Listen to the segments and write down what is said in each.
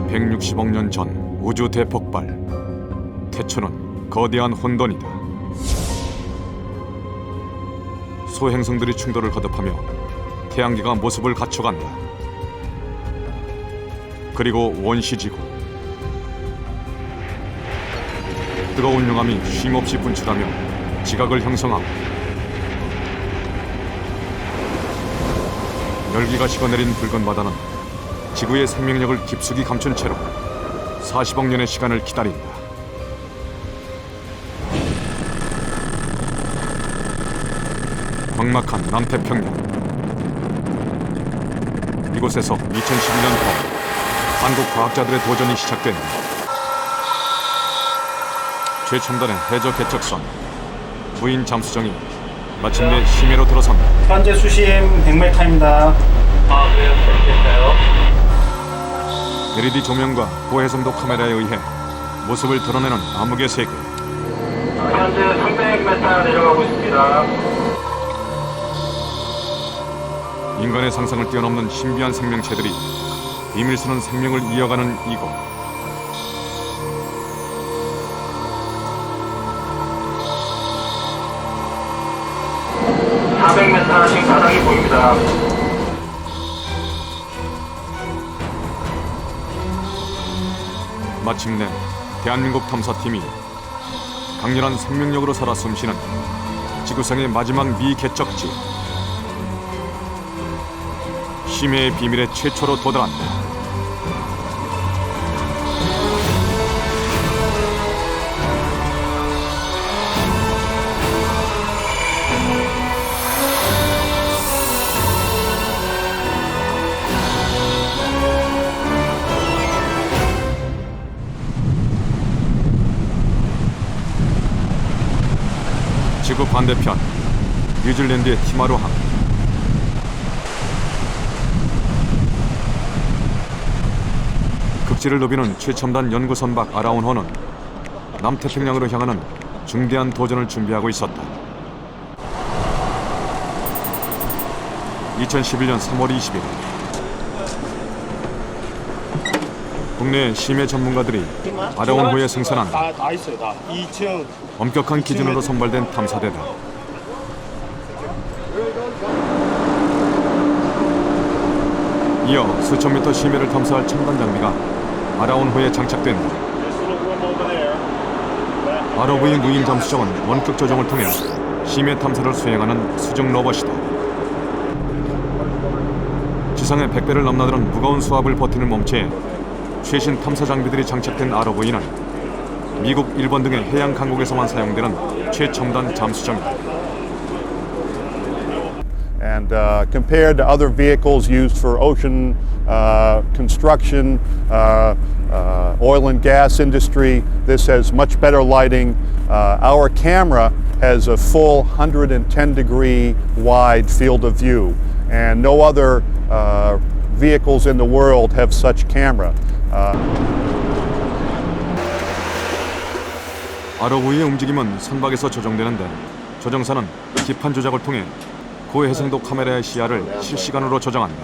160억 년 전 우주 대폭발. 태초는 거대한 혼돈이다. 소행성들이 충돌을 거듭하며 태양계가 모습을 갖춰간다. 그리고 원시지구. 뜨거운 용암이 쉼없이 분출하며 지각을 형성하고 열기가 식어내린 붉은 바다는 지구의 생명력을 깊숙이 감춘 채로 40억 년의 시간을 기다린다. 광막한 남태평양. 이곳에서 2011년 봄 한국 과학자들의 도전이 시작된다. 최첨단의 해저 개척선 무인 잠수정이 마침내 심해로 들어선다. 현재 수심 100m입니다. 그래요? 됐어요? LED 조명과 고해상도 카메라에 의해 모습을 드러내는 암흑의 세계. 현재 300m 내려가고 있습니다. 인간의 상상을 뛰어넘는 신비한 생명체들이 비밀스런 생명을 이어가는 이곳. 지금 바닥이 보입니다. 마침내 대한민국 탐사팀이 강렬한 생명력으로 살아 숨쉬는 지구상의 마지막 미개척지 심해의 비밀에 최초로 도달한다. 지구 반대편 뉴질랜드의 티마루항. 극지를 누비는 최첨단 연구 선박 아라운호는 남태평양으로 향하는 중대한 도전을 준비하고 있었다. 2011년 3월 20일 국내 심해 전문가들이 아라운호에 생산한 다 있어요, 다. 2층. 엄격한 기준으로 선발된 탐사대다. 이어 수천 미터 심해를 탐사할 첨단 장비가 아라운호에 장착된다. ROV 무인 잠수정은 원격 조정을 통해 심해 탐사를 수행하는 수중 로봇이다. 지상의 100배를 넘나드는 무거운 수압을 버티는 몸체에 최신 탐사 장비들이 장착된 ROV는 미국, 일본 등의 해양 강국에서만 사용되는 최첨단 잠수정이다. And compared to other vehicles used for ocean construction, oil and gas industry, this has much better lighting. Our camera has a full 110-degree wide field of view, and no other vehicles in the world have such camera. ROV의 움직임은 선박에서 조정되는데 조정사는 기판 조작을 통해 고해상도 카메라의 시야를 실시간으로 조정한다.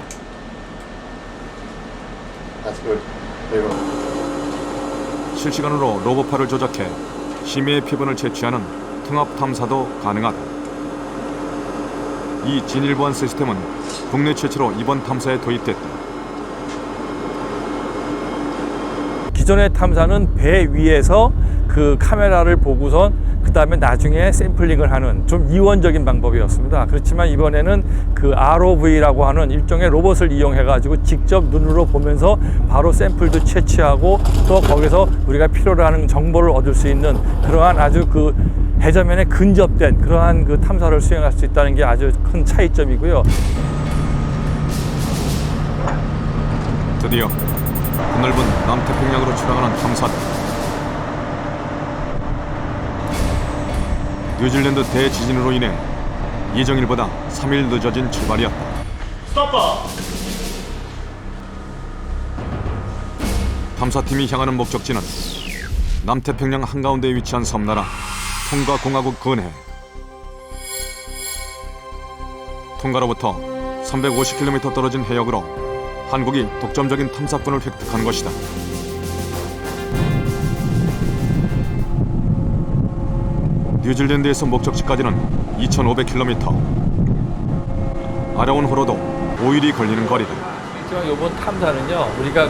실시간으로 로봇팔을 조작해 심해의 표본을 채취하는 통합 탐사도 가능하다. 이 진일보한 시스템은 국내 최초로 이번 탐사에 도입됐다. 기존의 탐사는 배 위에서 그 카메라를 보고선 그 다음에 나중에 샘플링을 하는 좀 이원적인 방법이었습니다. 그렇지만 이번에는 그 ROV라고 하는 일종의 로봇을 이용해 가지고 직접 눈으로 보면서 바로 샘플도 채취하고 또 거기서 우리가 필요로 하는 정보를 얻을 수 있는 그러한 아주 그 해저면에 근접된 그러한 그 탐사를 수행할 수 있다는 게 아주 큰 차이점이고요. 드디어 넓은 남태평양으로 출항하는 탐사대. 뉴질랜드 대지진으로 인해 예정일보다 3일 늦어진 출발이었다. 스톱버! 탐사팀이 향하는 목적지는 남태평양 한가운데에 위치한 섬나라 통가공화국 근해. 통가로부터 350km 떨어진 해역으로 한국이 독점적인 탐사권을 획득한 것이다. 뉴질랜드에서 목적지까지는 2,500km. 아라온호로도 5일이 걸리는 거리다. 하지만 이번 탐사는요, 우리가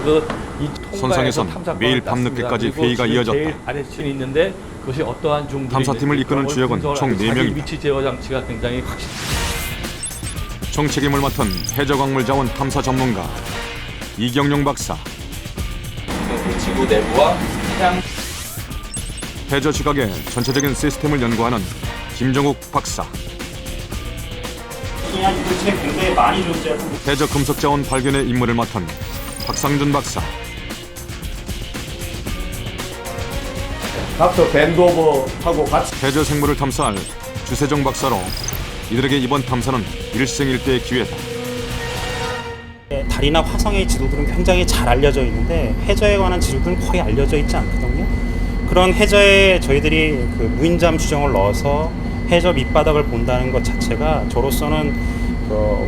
선상에선 매일 밤늦게까지 회의가 이어졌다. 제일 아래층에 있는데 그것이 어떠한 중들이 탐사팀을 이끄는 주역은 총 4명이다. 위치 제어 장치가 굉장히 확실. 총 책임을 맡은 해저광물자원 탐사 전문가 이경용 박사. 그 지구 내부와 태양 해저 지각의 전체적인 시스템을 연구하는 김정욱 박사. 그냥 이곳에 굉장히 많이 존재하고 해저 금속 자원 발견의 임무를 맡은 박상준 박사. 닥터 밴드오버하고 같이 해저 생물을 탐사할 주세정 박사로 이들에게 이번 탐사는 일생일대의 기회다. 달이나 화성의 지도들은 굉장히 잘 알려져 있는데 해저에 관한 지도들은 거의 알려져 있지 않거든요. 그런 해저에 저희들이 그 무인잠 추정을 넣어서 해저 밑바닥을 본다는 것 자체가 저로서는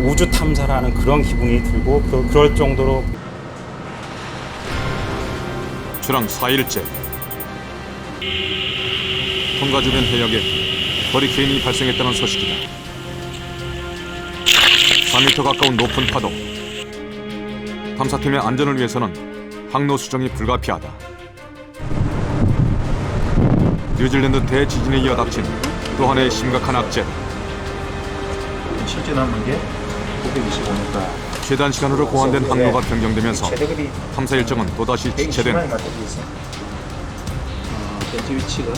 우주 탐사라는 그런 기분이 들고 그럴 정도로 출항 4일째. 통가 주변 해역에 허리케인이 발생했다는 소식이다. 4m 가까운 높은 파도. 탐사팀의 안전을 위해서는 항로 수정이 불가피하다. 뉴질랜드 대지진에 이어 닥친 또 하나의 심각한 악재다. 실제 남은 게 925m. 최단 시간으로 고안된 항로가 변경되면서 최대급이 탐사 일정은 또다시 지체된다. 현재 위치가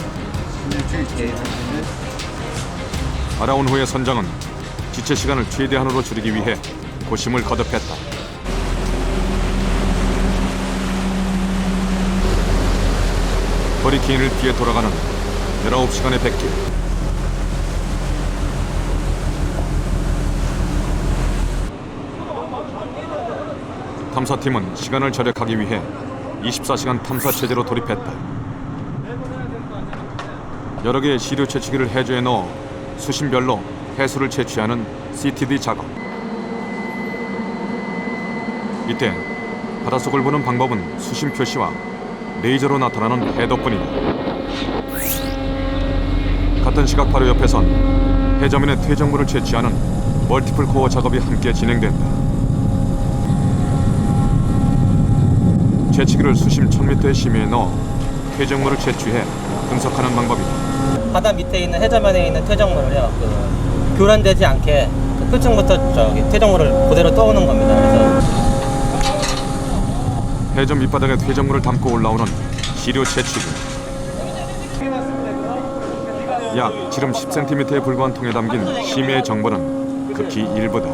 아라온호의 선장은 지체 시간을 최대한으로 줄이기 위해 고심을 거듭했다. 허리케인을 피해 돌아가는 19시간의 백길. 탐사팀은 시간을 절약하기 위해 24시간 탐사 체제로 돌입했다. 여러 개의 시료 채취기를 해저에 넣어 수심별로 해수를 채취하는 CTD 작업. 이때 바닷속을 보는 방법은 수심 표시와 레이저로 나타나는 해도뿐이다. 같은 시각 바로 옆에선 해저면의 퇴적물을 채취하는 멀티플 코어 작업이 함께 진행된다. 채취기를 수심 1000m의 심해에 넣어 퇴적물을 채취해 분석하는 방법이다. 바다 밑에 있는 해저면에 있는 퇴적물을요, 교란되지 않게 끝층부터 퇴적물을 그대로 떠오는 겁니다. 그래서 해저 밑바닥에 퇴적물을 담고 올라오는 시료 채취기. 약 지름 10cm에 불과한 통에 담긴 심해의 정보는 극히 일부다.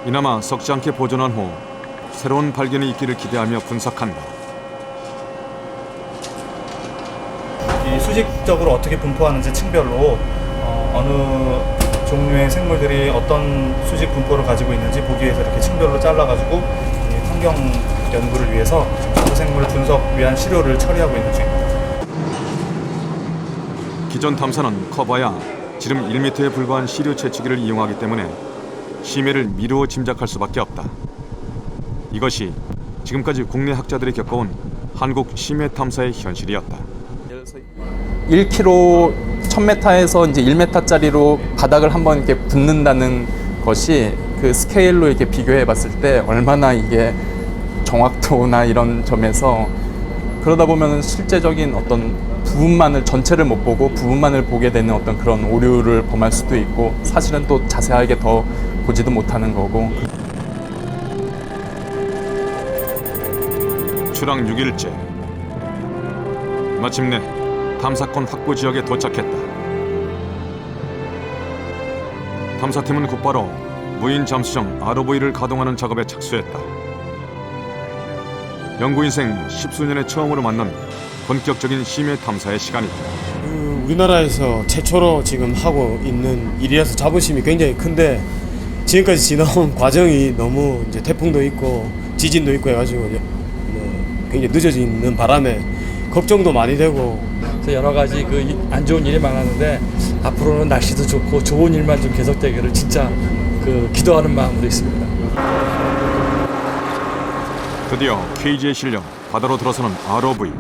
이나마 썩지 않게 보존한 후 새로운 발견이 있기를 기대하며 분석한다. 이 수직적으로 어떻게 분포하는지 층별로 어느 종류의 생물들이 어떤 수직 분포를 가지고 있는지 보기 위해서 이렇게 층별로 잘라가지고 이 환경 연구를 위해서 그 생물 분석 위한 시료를 처리하고 있는 중입니다. 기존 탐사는 커봐야 지름 1m에 불과한 시료 채취기를 이용하기 때문에 심해를 미루어 짐작할 수밖에 없다. 이것이 지금까지 국내 학자들이 겪어온 한국 심해 탐사의 현실이었다. 1km, 1000m에서 이제 1m짜리로 바닥을 한번 이렇게 붓는다는 것이 그 스케일로 이렇게 비교해 봤을 때 얼마나 이게 정확도나 이런 점에서 그러다 보면 실제적인 어떤 부분만을 전체를 못 보고 부분만을 보게 되는 어떤 그런 오류를 범할 수도 있고 사실은 또 자세하게 더 보지도 못하는 거고. 출항 6일째. 마침내 탐사권 확보 지역에 도착했다. 탐사팀은 곧바로 무인 잠수정 ROV를 가동하는 작업에 착수했다. 연구인생 10수년에 처음으로 만난 본격적인 심해 탐사의 시간이다. 우리나라에서 최초로 지금 하고 있는 일이라서 자부심이 굉장히 큰데 지금까지 지나온 과정이 너무 이제 태풍도 있고 지진도 있고 해가지고 굉장히 늦어지는 바람에 걱정도 많이 되고 그래서 여러 가지 안 좋은 일이 많았는데 앞으로는 날씨도 좋고 좋은 일만 좀 계속되기를 진짜 기도하는 마음으로 있습니다. 드디어 케이지에 실려 바다로 들어서는 ROV.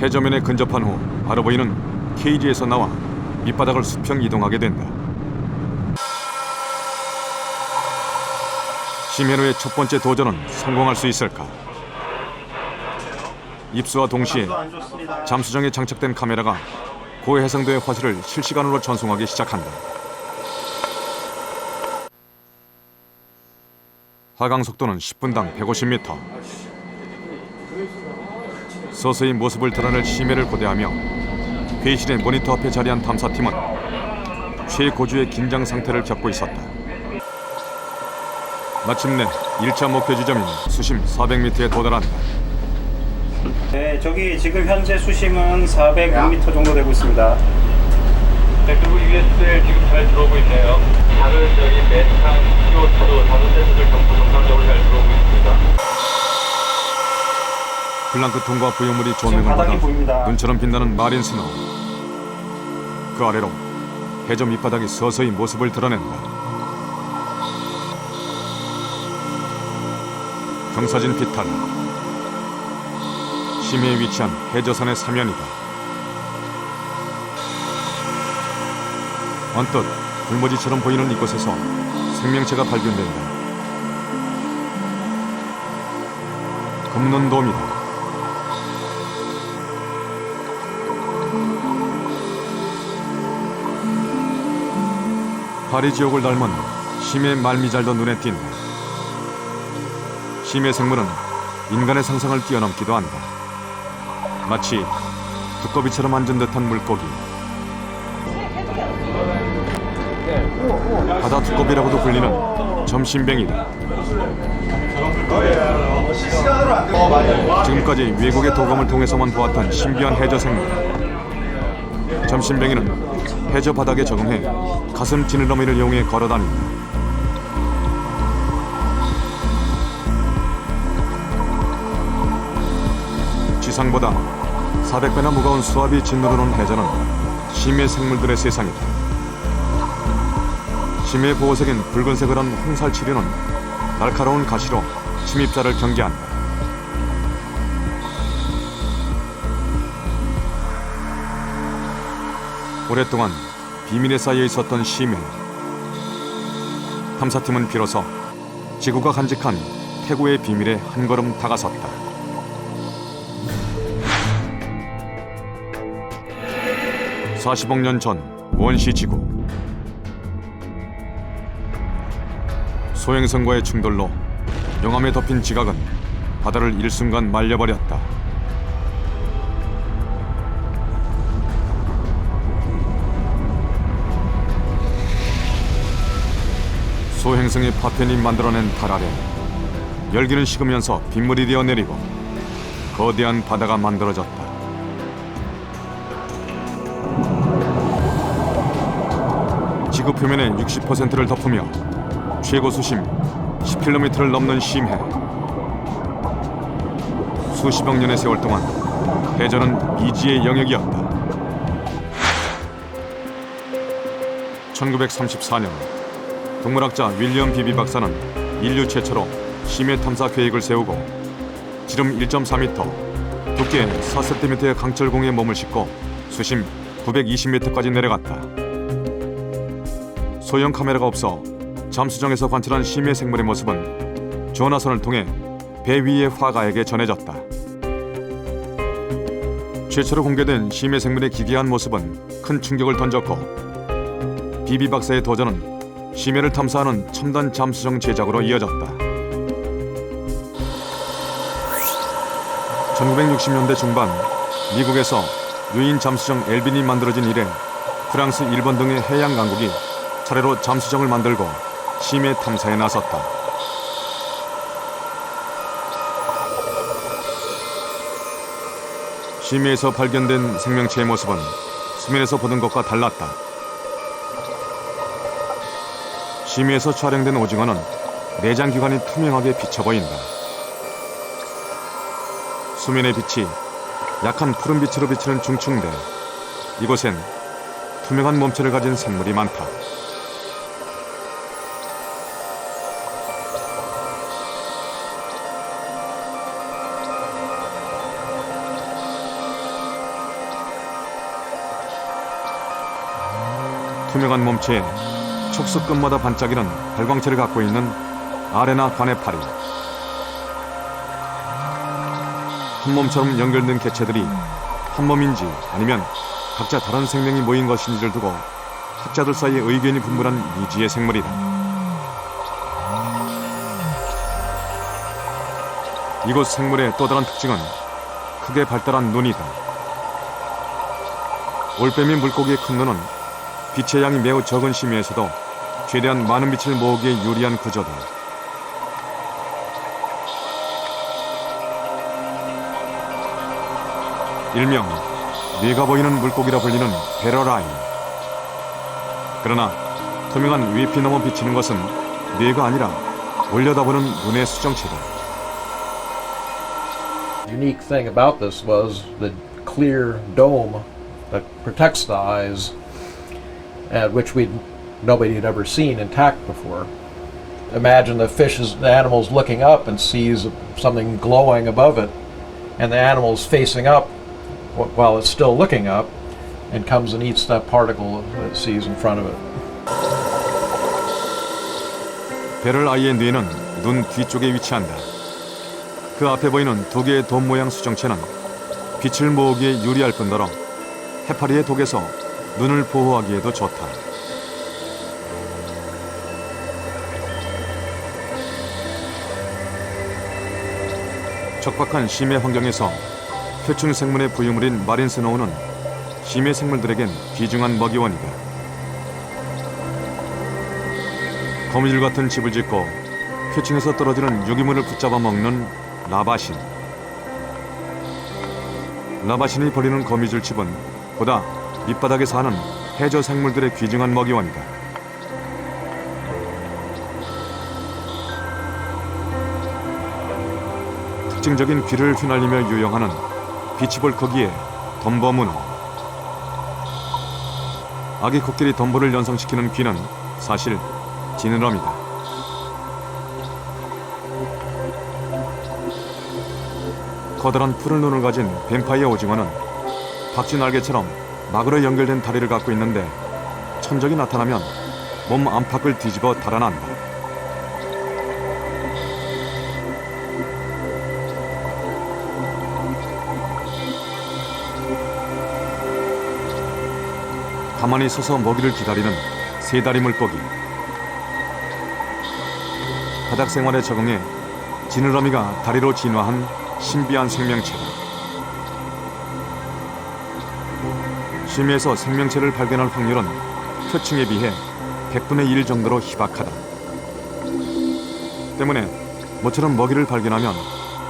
해저면에 근접한 후 ROV는 케이지에서 나와 밑바닥을 수평 이동하게 된다. 심해로의 첫 번째 도전은 성공할 수 있을까? 입수와 동시에 잠수정에 장착된 카메라가 고해상도의 화질을 실시간으로 전송하기 시작한다. 하강 속도는 10분당 150m. 서서히 모습을 드러낼 심해를 고대하며 회의실의 모니터 앞에 자리한 탐사팀은 최고조의 긴장 상태를 겪고 있었다. 마침내 1차 목표 지점인 수심 400m에 도달한다. 네, 저기 지금 현재 수심은 406m 정도 되고 있습니다. 네, 그리고 USL 지금 잘 들어오고 있네요. 다른 저기 메탄, CO2도 다른 센서들 전부 정상적으로 잘 들어오고 있습니다. 플랑크톤과 부유물이 조명을 받아 보입니다. 눈처럼 빛나는 마린 스노우. 그 아래로 해저 밑바닥이 서서히 모습을 드러낸다. 경사진 피탈. 심해에 위치한 해저선의 사면이다. 언뜻 불모지처럼 보이는 이곳에서 생명체가 발견된다. 금론돔이다. 파리 지옥을 닮은 심해 말미잘도 눈에 띈다. 심해 생물은 인간의 상상을 뛰어넘기도 한다. 마치 두꺼비처럼 앉은 듯한 물고기. 바다 두꺼비라고도 불리는 점심뱅이다. 지금까지 외국의 도감을 통해서만 보았던 신비한 해저 생물. 점심뱅이는 해저 바닥에 적응해 가슴 지느러미를 이용해 걸어다닌다. 지상보다 400배나 무거운 수압이 짓누르는 해저는 심해 생물들의 세상이다. 심해 보호색인 붉은색을 한 홍살치류는 날카로운 가시로 침입자를 경계한다. 오랫동안 비밀에 쌓여 있었던 심해. 탐사팀은 비로소 지구가 간직한 태고의 비밀에 한 걸음 다가섰다. (40억 년 전) 원시 지구. 소행성과의 충돌로 용암에 덮인 지각은 바다를 일순간 말려버렸다. 소행성의 파편이 만들어낸 달 아래 열기는 식으면서 빗물이 되어 내리고 거대한 바다가 만들어졌다. 지구 표면의 60%를 덮으며 최고 수심 10km를 넘는 심해. 수십억 년의 세월 동안 해저는 미지의 영역이었다. 1934년 동물학자 윌리엄 비비 박사는 인류 최초로 심해 탐사 계획을 세우고 지름 1.4m, 두께 4cm의 강철공에 몸을 싣고 수심 920m까지 내려갔다. 소형 카메라가 없어 잠수정에서 관찰한 심해 생물의 모습은 전화선을 통해 배 위의 화가에게 전해졌다. 최초로 공개된 심해 생물의 기괴한 모습은 큰 충격을 던졌고 비비 박사의 도전은 심해를 탐사하는 첨단 잠수정 제작으로 이어졌다. 1960년대 중반 미국에서 유인 잠수정 엘빈이 만들어진 이래 프랑스, 일본 등의 해양 강국이 차례로 잠수정을 만들고 심해 탐사에 나섰다. 심해에서 발견된 생명체의 모습은 수면에서 보던 것과 달랐다. 심해에서 촬영된 오징어는 내장기관이 투명하게 비쳐 보인다. 수면의 빛이 약한 푸른빛으로 비치는 중충대. 이곳엔 투명한 몸체를 가진 생물이 많다. 투명한 몸체에 촉수 끝마다 반짝이는 발광체를 갖고 있는 아레나 관해파리. 한 몸처럼 연결된 개체들이 한 몸인지 아니면 각자 다른 생명이 모인 것인지를 두고 학자들 사이에 의견이 분분한 미지의 생물이다. 이곳 생물의 또 다른 특징은 크게 발달한 눈이다. 올빼미 물고기의 큰 눈은 빛의 양이 매우 적은 심해에서도 최대한 많은 빛을 모으기에 유리한 구조다. 일명 뇌가 보이는 물고기라 불리는 베러라인. 그러나 투명한 위피 넘어 비치는 것은 뇌가 아니라 올려다보는 눈의 수정체다. Unique thing about this was the clear dome that protects the eyes, which nobody had ever seen intact before. Imagine the animal's looking up and sees something glowing above it, and the animal's facing up while it's still looking up, and comes and eats that particle that it sees in front of it. 베럴 아이의 뇌는 눈 뒤쪽에 위치한다. 그 앞에 보이는 두 개의 돔 모양 수정체는 빛을 모으기에 유리할 뿐더러 해파리의 독에서 눈을 보호하기에도 좋다. 척박한 심해 환경에서 표층 생물의 부유물인 마린 스노우는 심해 생물들에겐 귀중한 먹이원이다. 거미줄 같은 집을 짓고 표층에서 떨어지는 유기물을 붙잡아 먹는 라바신. 라바신이 벌이는 거미줄 칩은 보다 밑바닥에 사는 해저 생물들의 귀중한 먹이원이다. 특징적인 귀를 휘날리며 유영하는 비치볼 크기의 덤버 문어. 아기 코끼리 덤버를 연상시키는 귀는 사실 지느러미다. 커다란 푸른 눈을 가진 뱀파이어 오징어는 박쥐 날개처럼 막으로 연결된 다리를 갖고 있는데 천적이 나타나면 몸 안팎을 뒤집어 달아난다. 가만히 서서 먹이를 기다리는 세다리 물고기. 바닥 생활에 적응해 지느러미가 다리로 진화한 신비한 생명체다. 심해에서 생명체를 발견할 확률은 표층에 비해 100분의 1 정도로 희박하다. 때문에 모처럼 먹이를 발견하면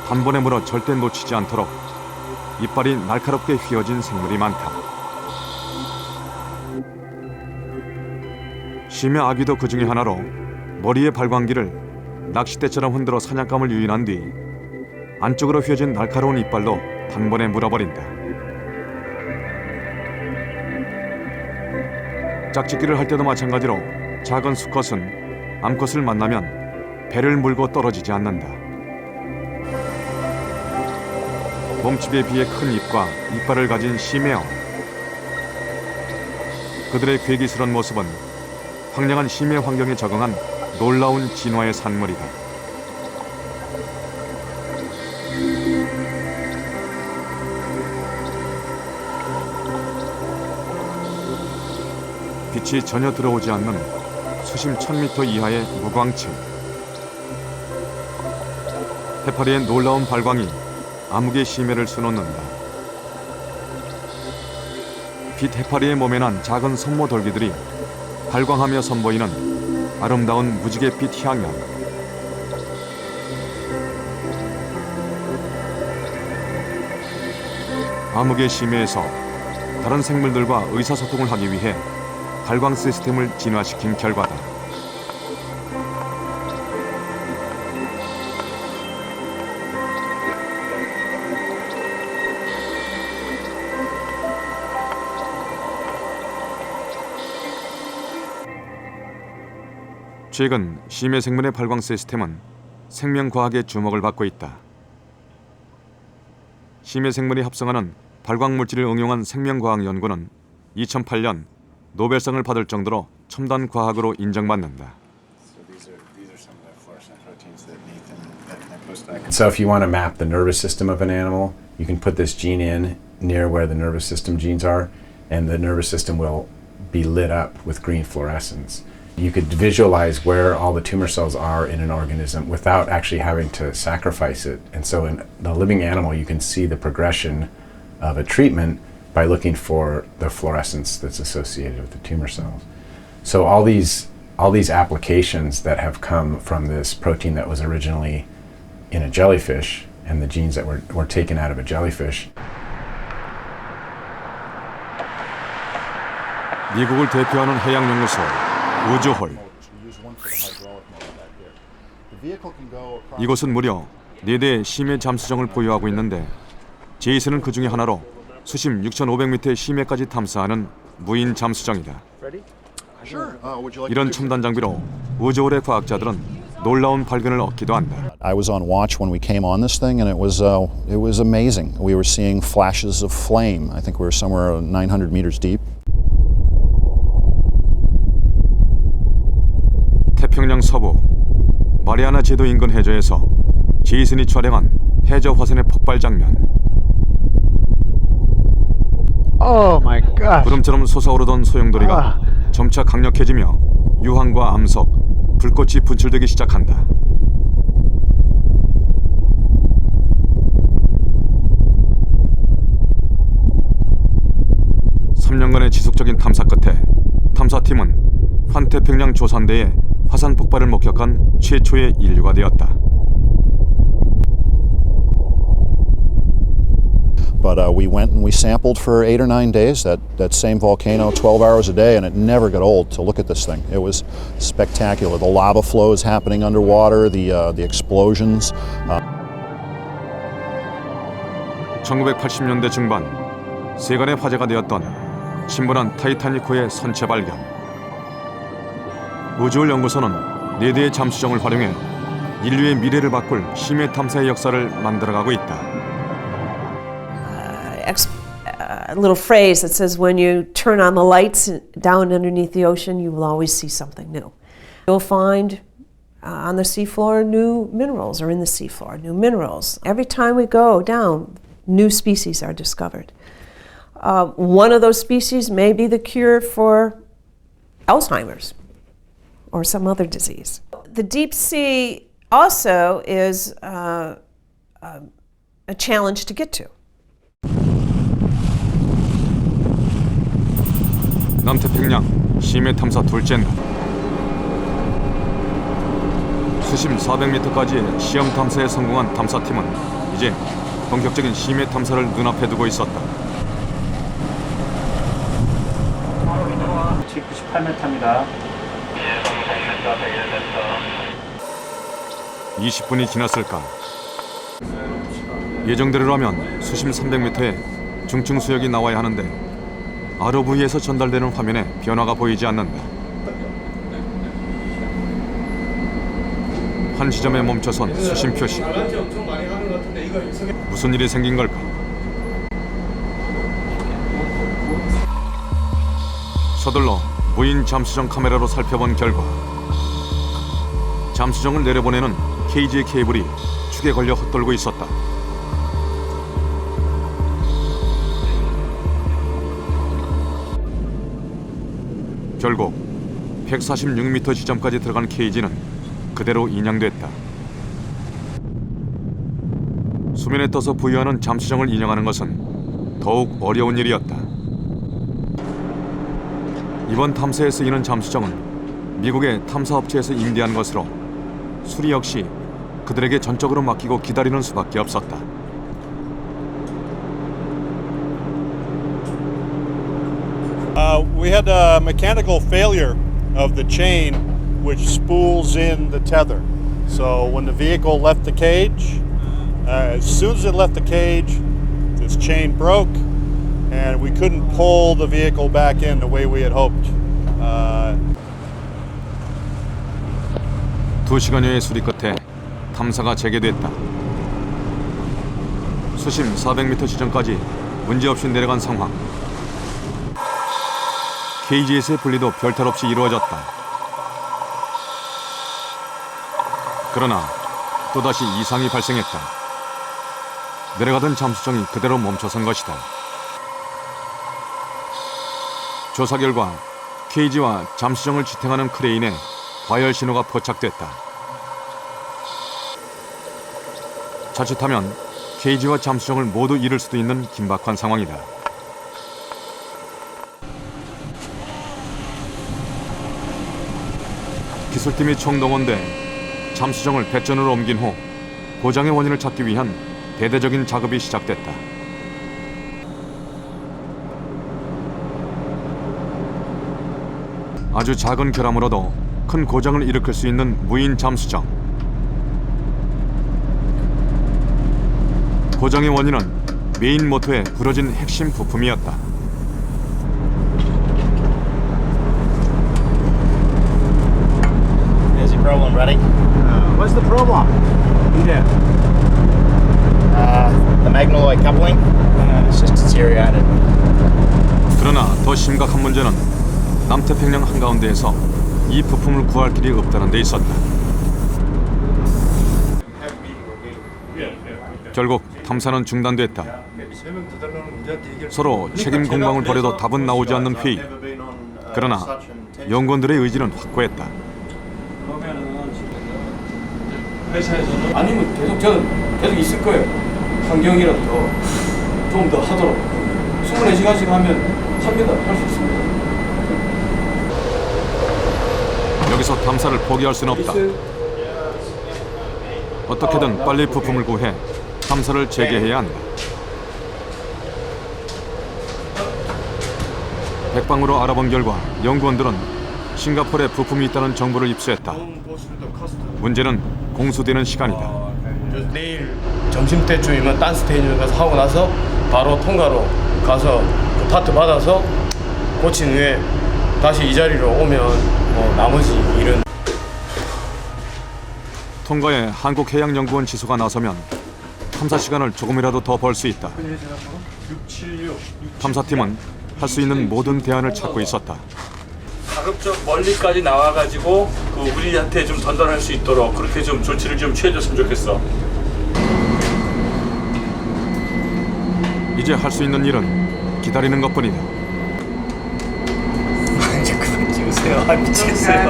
단번에 물어 절대 놓치지 않도록 이빨이 날카롭게 휘어진 생물이 많다. 심해 아귀도 그 중에 하나로 머리의 발광기를 낚싯대처럼 흔들어 사냥감을 유인한 뒤 안쪽으로 휘어진 날카로운 이빨로 단번에 물어버린다. 짝짓기를 할 때도 마찬가지로 작은 수컷은 암컷을 만나면 배를 물고 떨어지지 않는다. 몸집에 비해 큰 입과 이빨을 가진 심해어. 그들의 괴기스러운 모습은 황량한 심해 환경에 적응한 놀라운 진화의 산물이다. 빛이 전혀 들어오지 않는 수심 1000m 이하의 무광층. 해파리의 놀라운 발광이 암흑의 심해를 수놓는다. 빛 해파리의 몸에 난 작은 손모 돌기들이 발광하며 선보이는 아름다운 무지갯빛 향연. 암흑의 심해에서 다른 생물들과 의사소통을 하기 위해 발광 시스템을 진화시킨 결과다. 최근 심해 생물의 발광 시스템은 생명과학의 주목을 받고 있다. 심해 생물이 합성하는 발광 물질을 응용한 생명과학 연구는 2008년 노벨상을 받을 정도로 첨단 과학으로 인정받는다. So if you want to map the nervous system of an animal, you can put this gene in near where the nervous system genes are, and the nervous system will be lit up with green fluorescence. You could visualize where all the tumor cells are in an organism without actually having to sacrifice it. And so in the living animal, you can see the progression of a treatment by looking for the fluorescence that's associated with the tumor cells. So all these applications that have come from this protein that was originally in a jellyfish and the genes that were taken out of a jellyfish. 미국을 대표하는 해양 연구소 우주홀. 이곳은 무려 4대의 심해 잠수정을 보유하고 있는데 제이슨은 그 중에 하나로 수심 6,500m의 심해까지 탐사하는 무인 잠수정이다. 이런 첨단 장비로 우주홀의 과학자들은 놀라운 발견을 얻기도 한다. I was on watch when we came on this thing, and it was amazing. We were seeing flashes of flame. I think we were somewhere 900 meters deep. 태평양 서부 마리아나 제도 인근 해저에서 제이슨이 촬영한 해저 화산의 폭발 장면. Oh my God. 구름처럼 솟아오르던 소용돌이가 점차 강력해지며 유황과 암석, 불꽃이 분출되기 시작한다. (3년간의) 지속적인 탐사 끝에 탐사팀은 환태평양 조산대에 화산 폭발을 목격한 최초의 인류가 되었다. But we went and we sampled for 8 or 9 days that same volcano, 12 hours a day, and it never got old to look at this thing. It was spectacular. The lava flows happening underwater, the explosions. 1980년대 중반 세간의 화제가 되었던 신선한 타이타닉호의 선체 발견. 우주홀 연구소는 4대의 잠수정을 활용해 인류의 미래를 바꿀 심해 탐사의 역사를 만들어가고 있다. A little phrase that says when you turn on the lights down underneath the ocean, you will always see something new. You'll find on the seafloor new minerals, or in the seafloor new minerals. Every time we go down, new species are discovered. One of those species may be the cure for Alzheimer's or some other disease. The deep sea also is a challenge to get to. 남태평양 심해 탐사 둘째 날. 수심 400m까지의 시험 탐사에 성공한 탐사팀은 이제 본격적인 심해 탐사를 눈앞에 두고 있었다. 98m입니다. 20분이 지났을까. 예정대로라면 수심 300m의 중층 수역이 나와야 하는데 ROV에서 전달되는 화면에 변화가 보이지 않는다. 한 지점에 멈춰선 수심 표시. 무슨 일이 생긴 걸까? 서둘러 무인 잠수정 카메라로 살펴본 결과 잠수정을 내려보내는 케이지의 케이블이 축에 걸려 헛돌고 있었다. 결국 146m 지점까지 들어간 케이지는 그대로 인양됐다. 수면에 떠서 부유하는 잠수정을 인양하는 것은 더욱 어려운 일이었다. 이번 탐사에 쓰이는 잠수정은 미국의 탐사업체에서 임대한 것으로 수리 역시 그들에게 전적으로 맡기고 기다리는 수밖에 없었다. We had a mechanical failure of the chain which spools in the tether. So when the vehicle left the cage, as soon as it left the cage, this chain broke and we couldn't pull the vehicle back in the way we had hoped. 2시간여의 수리 끝에 탐사가 재개됐다. 수심 400m 지점까지 문제없이 내려간 상황. 케이지에서의 분리도 별탈 없이 이루어졌다. 그러나 또다시 이상이 발생했다. 내려가던 잠수정이 그대로 멈춰선 것이다. 조사 결과 케이지와 잠수정을 지탱하는 크레인에 과열 신호가 포착됐다. 자칫하면 케이지와 잠수정을 모두 잃을 수도 있는 긴박한 상황이다. 기술팀이 총동원돼 잠수정을 배전으로 옮긴 후 고장의 원인을 찾기 위한 대대적인 작업이 시작됐다. 아주 작은 결함으로도 큰 고장을 일으킬 수 있는 무인 잠수정. 고장의 원인은 메인 모터의 부러진 핵심 부품이었다. Is your problem ready? What's the problem? Yeah. The magnetoid coupling. It's just deteriorated. 그러나 더 심각한 문제는 남태평양 한가운데에서 이 부품을 구할 길이 없다는 데 있었다. 결국 탐사는 중단됐다. 서로 책임 공방을 벌여도 답은 나오지 않는 회의. 그러나 연구원들의 의지는 확고했다. 회사에서는 아니면 계속 저는 계속 있을 거예요. 환경이라도 좀 더 하도록 24시간씩 하면 합니다. 할 수 있습니다. 여기서 탐사를 포기할 수는 없다. 어떻게든 빨리 부품을 구해 탐사를 재개해야 한다. 백방으로 알아본 결과 연구원들은 싱가포르에 부품이 있다는 정보를 입수했다. 문제는 공수되는 시간이다. 내일 점심때쯤이면 딴 스테이지를 가서 하고 나서 바로 통과로 가서 그 파트 받아서 고친 후에 다시 이 자리로 오면 나머지 일은 통과에 한국해양연구원 지소가 나서면 탐사 시간을 조금이라도 더 벌 수 있다. 탐사팀은 할 수 있는 모든 대안을 찾고 있었다. 가급적 멀리까지 나와가지고 우리한테 좀 전달할 수 있도록 그렇게 좀 조치를 좀 취해줬으면 좋겠어. 이제 할 수 있는 일은 기다리는 것뿐이다. 이제 그만 찍으세요. 아, 미치겠어요.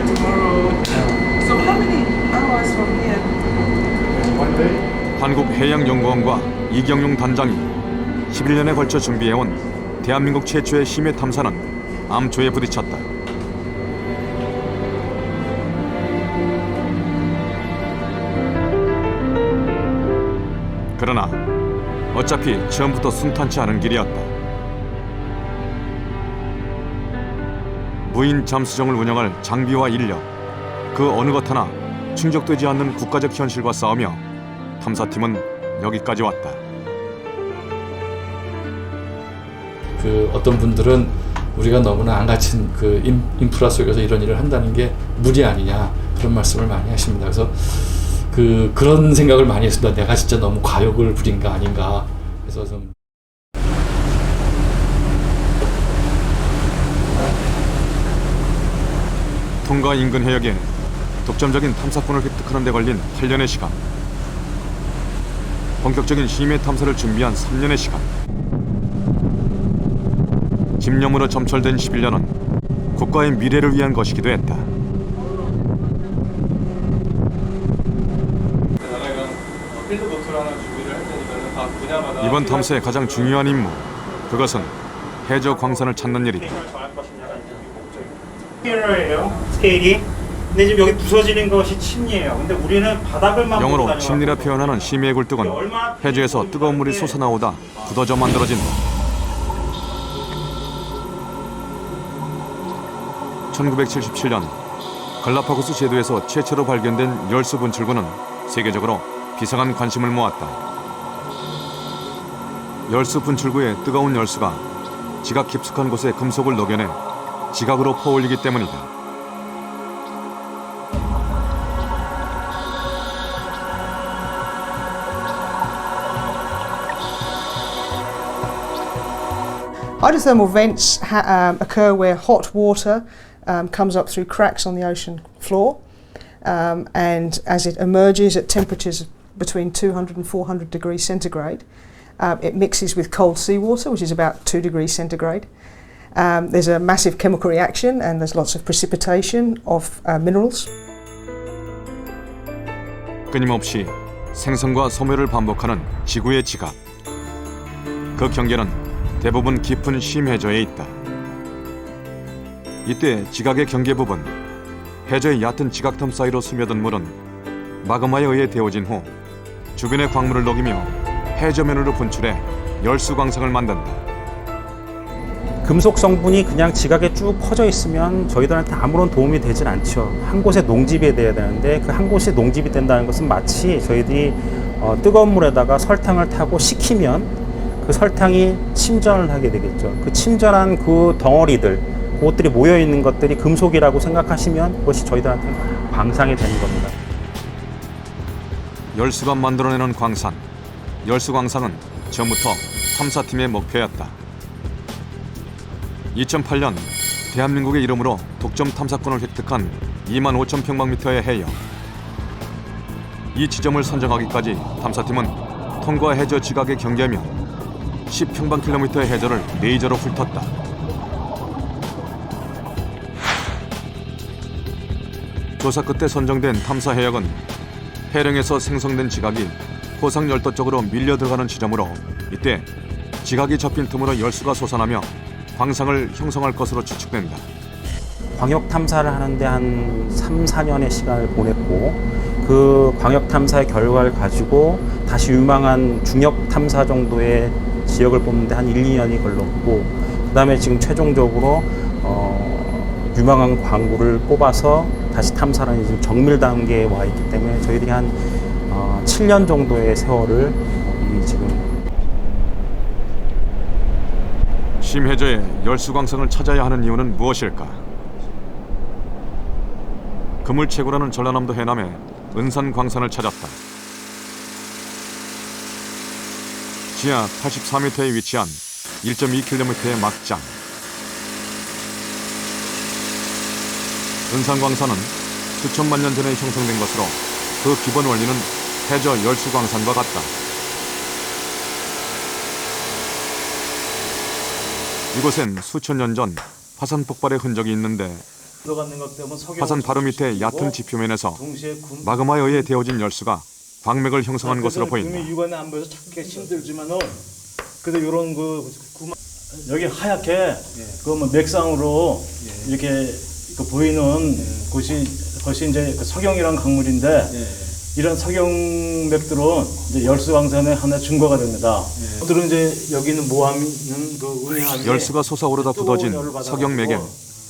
So how many hours from here? 한국해양연구원과 이경용 단장이 11년에 걸쳐 준비해온 대한민국 최초의 심해 탐사는 암초에 부딪혔다. 그러나 어차피 처음부터 순탄치 않은 길이었다. 무인 잠수정을 운영할 장비와 인력, 그 어느 것 하나 충족되지 않는 국가적 현실과 싸우며 탐사팀은 여기까지 왔다. 그 어떤 분들은 우리가 너무나 안 갖춘 그 인프라 속에서 이런 일을 한다는 게 무리 아니냐 그런 말씀을 많이 하십니다. 그래서 그런 생각을 많이 했습니다. 내가 진짜 너무 과욕을 부린 거 아닌가. 그래서 좀 통과 인근 해역에 독점적인 탐사권을 획득하는 데 걸린 8년의 시간. 본격적인 심해 탐사를 준비한 3년의 시간. 집념으로 점철된 11년은 국가의 미래를 위한 것이기도 했다. 이번 탐사의 가장 중요한 임무, 그것은 해저 광산을 찾는 일이다. 스케일이. 근데 지금 여기 부서지는 것이 침리예요. 근데 우리는 바닥을만 보고 영어로 다녀가지고 침리라 표현하는 심해의 굴뚝은 해저에서 뜨거운 물이 솟아나오다 굳어져 만들어진다. 1977년 갈라파고스 제도에서 최초로 발견된 열수 분출구는 세계적으로 비상한 관심을 모았다. 열수 분출구의 뜨거운 열수가 지각 깊숙한 곳에 금속을 녹여내 지각으로 퍼올리기 때문이다. Hydrothermal vents occur where hot water comes up through cracks on the ocean floor, and as it emerges at temperatures between 200 and 400 degrees centigrade, it mixes with cold seawater, which is about 2 degrees centigrade. There's a massive chemical reaction and there's lots of precipitation of minerals. 끊임없이 생성과 소멸을 반복하는 지구의 지각. 그 경계는 대부분 깊은 심해저에 있다. 이때 지각의 경계 부분, 해저의 얕은 지각틈 사이로 스며든 물은 마그마에 의해 데워진 후 주변의 광물을 녹이며 해저면으로 분출해 열수 광석을 만든다. 금속 성분이 그냥 지각에 쭉 퍼져 있으면 저희들한테 아무런 도움이 되진 않죠. 한 곳에 농집이 돼야 되는데 그 한 곳에 농집이 된다는 것은 마치 저희들이 뜨거운 물에다가 설탕을 타고 식히면 그 설탕이 침전을 하게 되겠죠. 그 침전한 그 덩어리들, 그것들이 모여 있는 것들이 금속이라고 생각하시면 그것이 저희들한테 광산이 되는 겁니다. 열수가 만들어내는 광산, 열수광산은 처음부터 탐사팀의 목표였다. 2008년 대한민국의 이름으로 독점 탐사권을 획득한 25,000평방미터의 해역. 이 지점을 선정하기까지 탐사팀은 통과 해저 지각의 경계면 10평방킬로미터의 해저를 레이저로 훑었다. 조사 끝에 선정된 탐사 해역은 해령에서 생성된 지각이 호상열도 쪽으로 밀려 들어가는 지점으로 이때 지각이 접힌 틈으로 열수가 솟아나며 광상을 형성할 것으로 추측된다. 광역 탐사를 하는데 한 3, 4년의 시간을 보냈고 그 광역 탐사의 결과를 가지고 다시 유망한 중역 탐사 정도의 지역을 뽑는데 한 1, 2년이 걸렸고 그 다음에 지금 최종적으로 유망한 광구를 뽑아서 다시 탐사는 지금 정밀 단계에 와 있기 때문에 저희들이 한 7년 정도의 세월을 지금 심해저에 열수광석을 찾아야 하는 이유는 무엇일까? 그물채굴하는 전라남도 해남에 은산광산을 찾았다. 지하 84m에 위치한 1.2km의 막장. 은산광산은 수천만 년 전에 형성된 것으로 그 기본 원리는 해저 열수광산과 같다. 이곳엔 수천 년 전 화산 폭발의 흔적이 있는데 화산 바로 밑에 얕은 지표면에서 마그마에 의해 데워진 열수가 광맥을 형성한 것으로 보인다. 육안에 안 보여서 찾기가 힘들지만은 그래도 이런 그 여기 하얗게 그 뭐 맥상으로 이렇게 그 보이는 곳이 이제 그 석영이라는 강물인데 이런 석영맥들은 이제 열수광산의 하나의 증거가 됩니다. 그들은 이제 여기 있는 모함은 그 은하에 열수가 솟아오르다 굳어진 석영맥에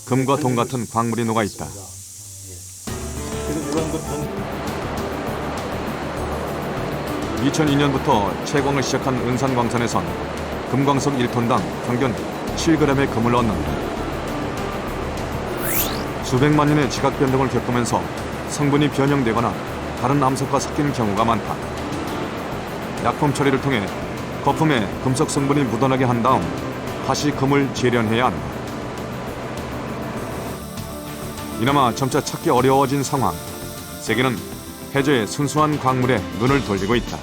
금과 동 같은 광물이 녹아 있다. 2002년부터 채광을 시작한 은산광산에선 금광석 1톤당 평균 7g의 금을 얻는다. 수백만 년의 지각 변동을 겪으면서 성분이 변형되거나 다른 암석과 섞인 경우가 많다. 약품 처리를 통해 거품에 금속 성분이 묻어나게 한 다음 다시 금을 재련해야 한다. 이나마 점차 찾기 어려워진 상황. 세계는 해저의 순수한 광물에 눈을 돌리고 있다.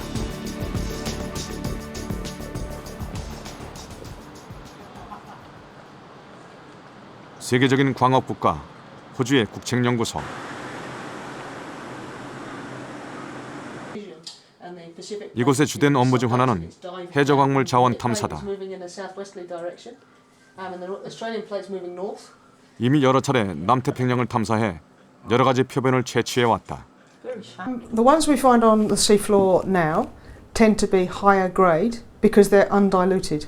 세계적인 광업 국가 호주의 국책연구소. 이곳의 주된 업무 중 하나는 해저 광물 자원 탐사다. 이미 여러 차례 남태평양을 탐사해 여러 가지 표본을 채취해 왔다. The ones we find on the seafloor now tend to be higher grade because they're undiluted,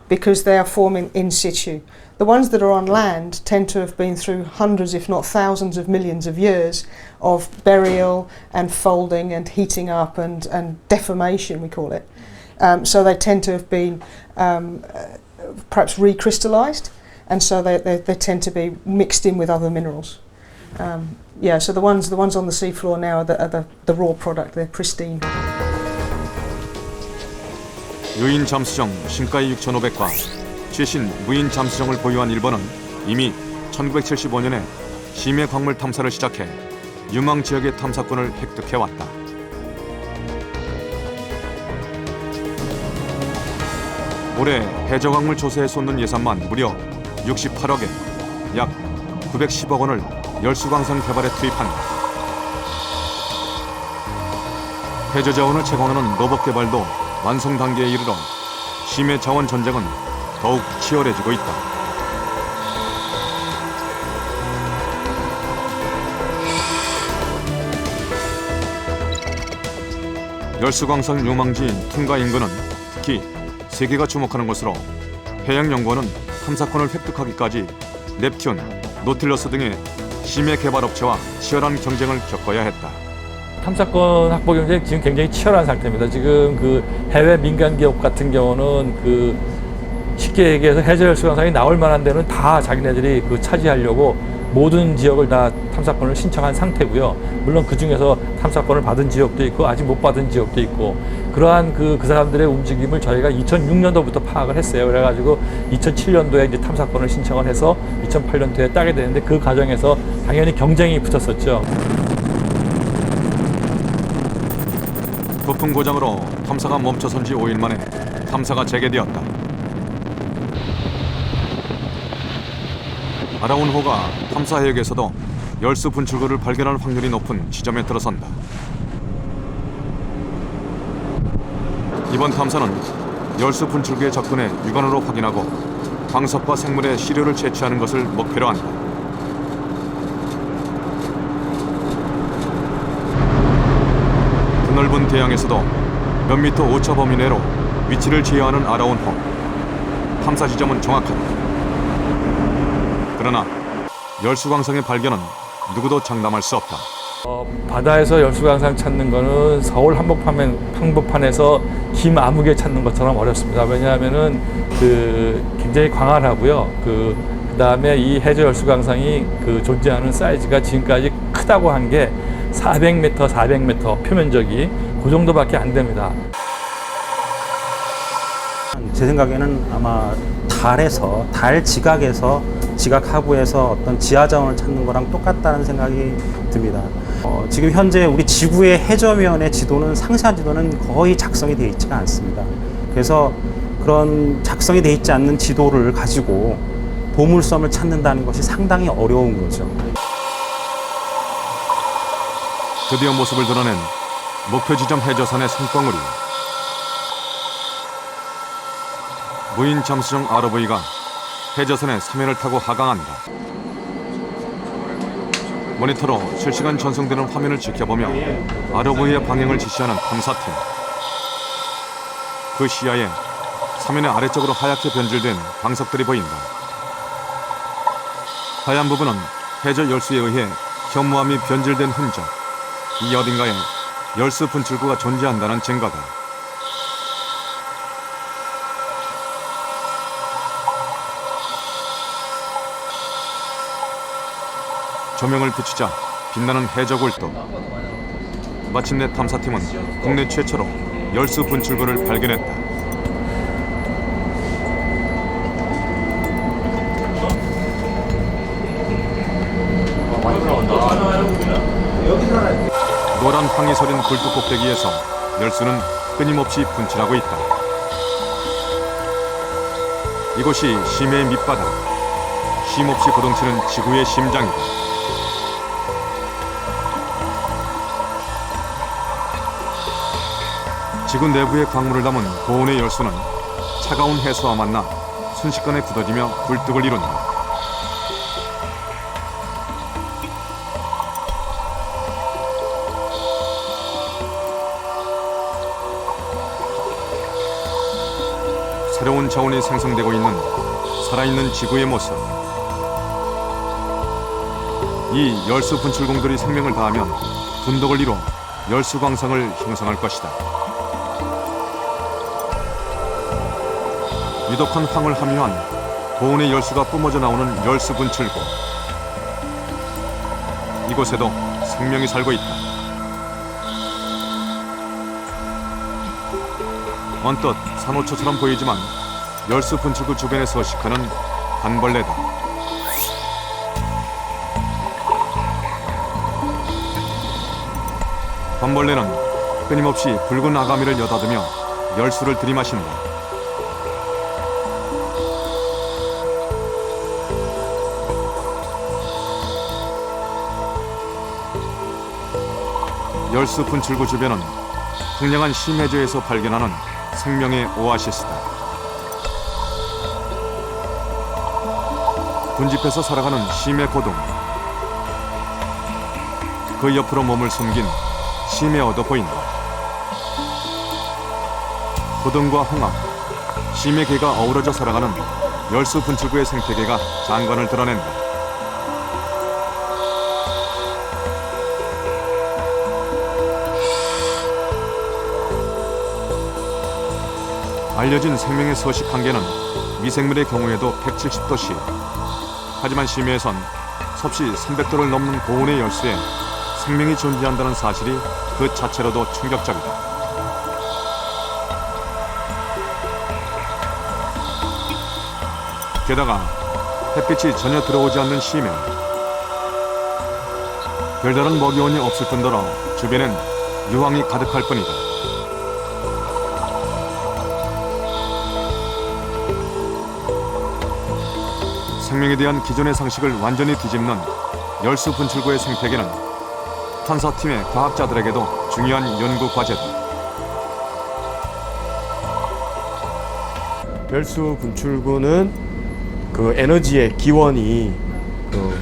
because they are forming in situ. The ones that are on land tend to have been through hundreds, if not thousands of millions of years of burial and folding and heating up and deformation, we call it. So they tend to have been perhaps recrystallized, and so they tend to be mixed in with other minerals. Yeah, so the ones on the seafloor now are the raw product. They're pristine. 유인 잠수정 신가이 6,500과 최신 무인 잠수정을 보유한 일본은 이미 1975년에 심해 광물 탐사를 시작해 유망 지역의 탐사권을 획득해왔다. 올해 해저 광물 조사에 쏟는 예산만 무려 68억에 약 910억 원을 열수광산 개발에 투입한다. 해저 자원을 채광하는 로봇 개발도 완성 단계에 이르러 심해 자원 전쟁은 더욱 치열해지고 있다. 열수광산 요망지인 퉁가 인근은 특히 세계가 주목하는 곳으로 해양연구원은 탐사권을 획득하기까지 넵튠, 노틸러스 등의 심해 개발업체와 치열한 경쟁을 겪어야 했다. 탐사권 확보 경쟁이 지금 굉장히 치열한 상태입니다. 지금 그 해외 민간 기업 같은 경우는 그 쉽게 얘기해서 해저 열수광산이 나올 만한 데는 다 자기네들이 그 차지하려고 모든 지역을 다 탐사권을 신청한 상태고요. 물론 그 중에서 탐사권을 받은 지역도 있고 아직 못 받은 지역도 있고 그러한 그 사람들의 움직임을 저희가 2006년도부터 파악을 했어요. 그래가지고 2007년도에 이제 탐사권을 신청을 해서 2008년도에 따게 되는데 그 과정에서 당연히 경쟁이 붙었었죠. 부품 고장으로 탐사가 멈춰선 지 5일 만에 탐사가 재개되었다. 아라운호가 탐사 해역에서도 열수 분출구를 발견할 확률이 높은 지점에 들어선다. 이번 탐사는 열수 분출구에 접근해 육안으로 확인하고 광석과 생물의 시료를 채취하는 것을 목표로 한다. 드넓은 대양에서도 몇 미터 오차 범위 내로 위치를 제어하는 아라운호. 탐사 지점은 정확하다. 그러나 열수광상의 발견은 누구도 장담할 수 없다. 바다에서 열수광산 찾는 거는 서울 한복판에서 김아무개 찾는 것처럼 어렵습니다. 왜냐하면은 그 굉장히 광활하고요. 그다음에 이 해저 열수광산이 그 존재하는 사이즈가 지금까지 크다고 한 게 400m 표면적이 그 정도밖에 안 됩니다. 제 생각에는 아마 달 지각에서 지각 하부에서 어떤 지하 자원을 찾는 거랑 똑같다는 생각이 듭니다. 지금 현재 우리 지구의 해저면의 지도는 상세한 지도는 거의 작성이 되어 있지가 않습니다. 그래서 그런 작성이 되어 있지 않는 지도를 가지고 보물섬을 찾는다는 것이 상당히 어려운 거죠. 드디어 모습을 드러낸 목표 지점 해저선의 산봉우리. 무인 잠수정 ROV가 해저선의 사면을 타고 하강한다. 모니터로 실시간 전송되는 화면을 지켜보며 ROV의 방향을 지시하는 탐사팀. 그 시야에 사면의 아래쪽으로 하얗게 변질된 광석들이 보인다. 하얀 부분은 해저 열수에 의해 현무암이 변질된 흔적. 이 어딘가에 열수 분출구가 존재한다는 증거다. 조명을 비추자 빛나는 해저 굴뚝. 마침내 탐사팀은 국내 최초로 열수 분출구를 발견했다. 노란 황이 서린 굴뚝 꼭대기에서 열수는 끊임없이 분출하고 있다. 이곳이 심해의 밑바닥, 쉼없이 고동치는 지구의 심장이다. 지구 내부의 광물을 담은 고온의 열수는 차가운 해수와 만나 순식간에 굳어지며 굴뚝을 이룬다. 새로운 자원이 생성되고 있는 살아있는 지구의 모습. 이 열수 분출공들이 생명을 다하면 분독을 이뤄 열수 광상을 형성할 것이다. 유독한 황을 함유한 고온의 열수가 뿜어져 나오는 열수 분출구. 이곳에도 생명이 살고 있다. 언뜻 산호초처럼 보이지만 열수 분출구 주변에 서식하는 관벌레다. 관벌레는 끊임없이 붉은 아가미를 여닫으며 열수를 들이마신다. 열수 분출구 주변은 풍량한 심해저에서 발견하는 생명의 오아시스다. 군집에서 살아가는 심해 고동, 그 옆으로 몸을 숨긴 심해 어도 보인다. 고동과 홍합, 심해 개가 어우러져 살아가는 열수 분출구의 생태계가 장관을 드러낸다. 알려진 생명의 서식 한계는 미생물의 경우에도 170도씨. 하지만 심해에선 섭씨 300도를 넘는 고온의 열수에 생명이 존재한다는 사실이 그 자체로도 충격적이다. 게다가 햇빛이 전혀 들어오지 않는 심해. 별다른 먹이원이 없을 뿐더러 주변엔 유황이 가득할 뿐이다. 생명에 대한 기존의 상식을 완전히 뒤집는 열수 분출구의 생태계는 탐사팀의 과학자들에게도 중요한 연구 과제다. 열수 분출구는 그 에너지의 기원이 그